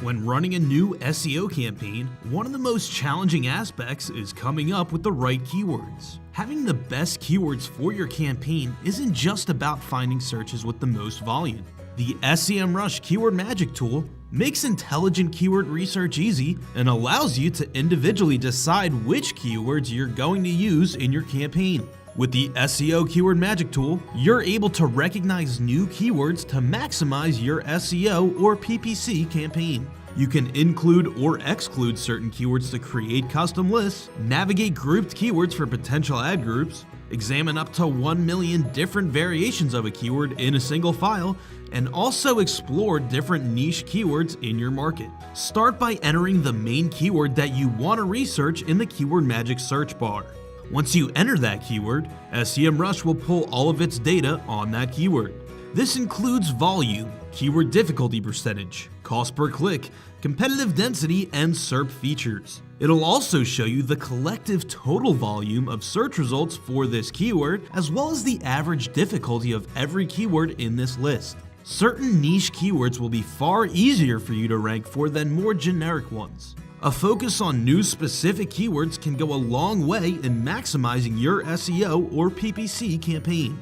When running a new SEO campaign, one of the most challenging aspects is coming up with the right keywords. Having the best keywords for your campaign isn't just about finding searches with the most volume. The SEMrush Keyword Magic tool makes intelligent keyword research easy and allows you to individually decide which keywords you're going to use in your campaign. With the SEO Keyword Magic tool, you're able to recognize new keywords to maximize your SEO or PPC campaign. You can include or exclude certain keywords to create custom lists, navigate grouped keywords for potential ad groups, examine up to 1 million different variations of a keyword in a single file, and also explore different niche keywords in your market. Start by entering the main keyword that you want to research in the Keyword Magic search bar. Once you enter that keyword, SEMrush will pull all of its data on that keyword. This includes volume, keyword difficulty percentage, cost per click, competitive density, and SERP features. It'll also show you the collective total volume of search results for this keyword, as well as the average difficulty of every keyword in this list. Certain niche keywords will be far easier for you to rank for than more generic ones. A focus on new specific keywords can go a long way in maximizing your SEO or PPC campaign.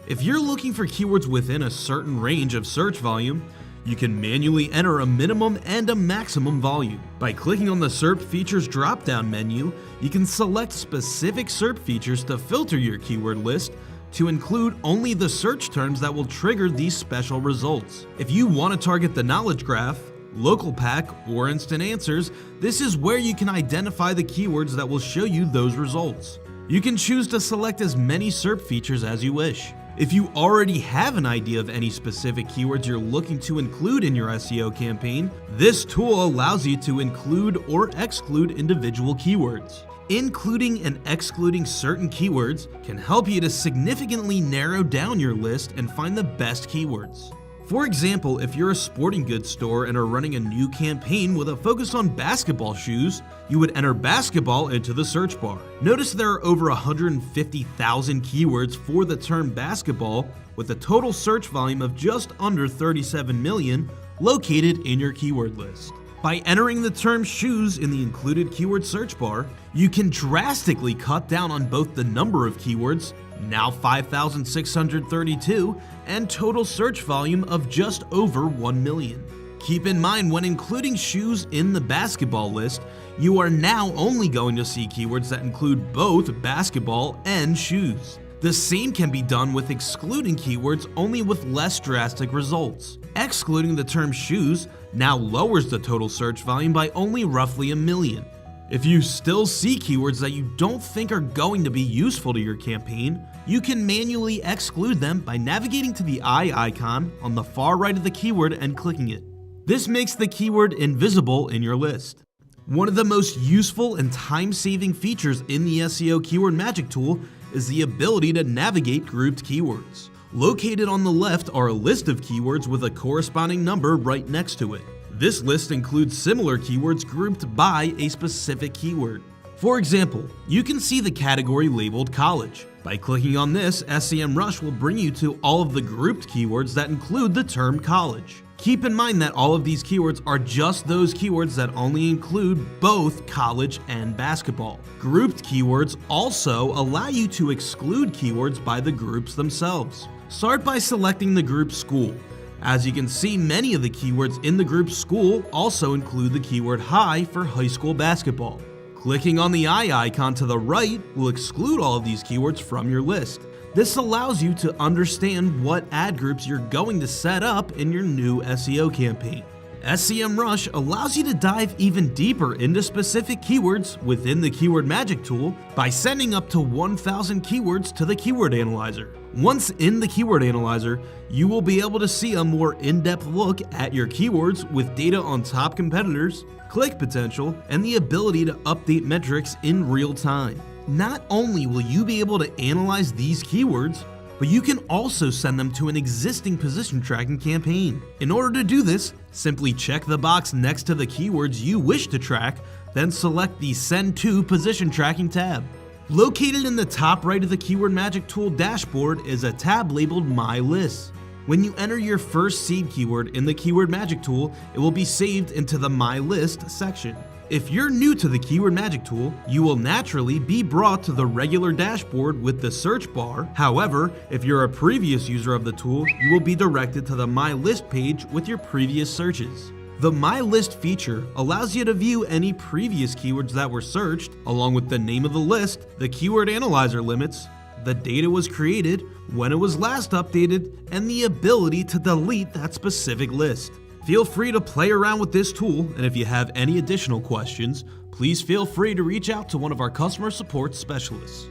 If you're looking for keywords within a certain range of search volume, you can manually enter a minimum and a maximum volume. By clicking on the SERP features drop-down menu, you can select specific SERP features to filter your keyword list to include only the search terms that will trigger these special results. If you want to target the knowledge graph, local pack, or instant answers, this is where you can identify the keywords that will show you those results. You can choose to select as many SERP features as you wish. If you already have an idea of any specific keywords you're looking to include in your SEO campaign, this tool allows you to include or exclude individual keywords. Including and excluding certain keywords can help you to significantly narrow down your list and find the best keywords. For example, if you're a sporting goods store and are running a new campaign with a focus on basketball shoes, you would enter basketball into the search bar. Notice there are over 150,000 keywords for the term basketball, with a total search volume of just under 37 million located in your keyword list. By entering the term shoes in the included keyword search bar, you can drastically cut down on both the number of keywords, now 5,632, and total search volume of just over 1 million. Keep in mind, when including shoes in the basketball list, you are now only going to see keywords that include both basketball and shoes. The same can be done with excluding keywords, only with less drastic results. Excluding the term shoes now lowers the total search volume by only roughly 1 million. If you still see keywords that you don't think are going to be useful to your campaign, you can manually exclude them by navigating to the eye icon on the far right of the keyword and clicking it. This makes the keyword invisible in your list. One of the most useful and time-saving features in the SEO Keyword Magic tool is the ability to navigate grouped keywords. Located on the left are a list of keywords with a corresponding number right next to it. This list includes similar keywords grouped by a specific keyword. For example, you can see the category labeled college. By clicking on this, SEMrush will bring you to all of the grouped keywords that include the term college. Keep in mind that all of these keywords are just those keywords that only include both college and basketball. Grouped keywords also allow you to exclude keywords by the groups themselves. Start by selecting the group school. As you can see, many of the keywords in the group school also include the keyword high for high school basketball. Clicking on the eye icon to the right will exclude all of these keywords from your list. This allows you to understand what ad groups you're going to set up in your new SEO campaign. SEMrush allows you to dive even deeper into specific keywords within the Keyword Magic tool by sending up to 1,000 keywords to the Keyword Analyzer. Once in the Keyword Analyzer, you will be able to see a more in-depth look at your keywords with data on top competitors, click potential, and the ability to update metrics in real time. Not only will you be able to analyze these keywords, but you can also send them to an existing position tracking campaign. In order to do this, simply check the box next to the keywords you wish to track, then select the Send to Position Tracking tab. Located in the top right of the Keyword Magic tool dashboard is a tab labeled My List. When you enter your first seed keyword in the Keyword Magic tool, it will be saved into the My List section. If you're new to the Keyword Magic tool, you will naturally be brought to the regular dashboard with the search bar. However, if you're a previous user of the tool, you will be directed to the My List page with your previous searches. The My List feature allows you to view any previous keywords that were searched, along with the name of the list, the keyword analyzer limits, the date it was created, when it was last updated, and the ability to delete that specific list. Feel free to play around with this tool, and if you have any additional questions, please feel free to reach out to one of our customer support specialists.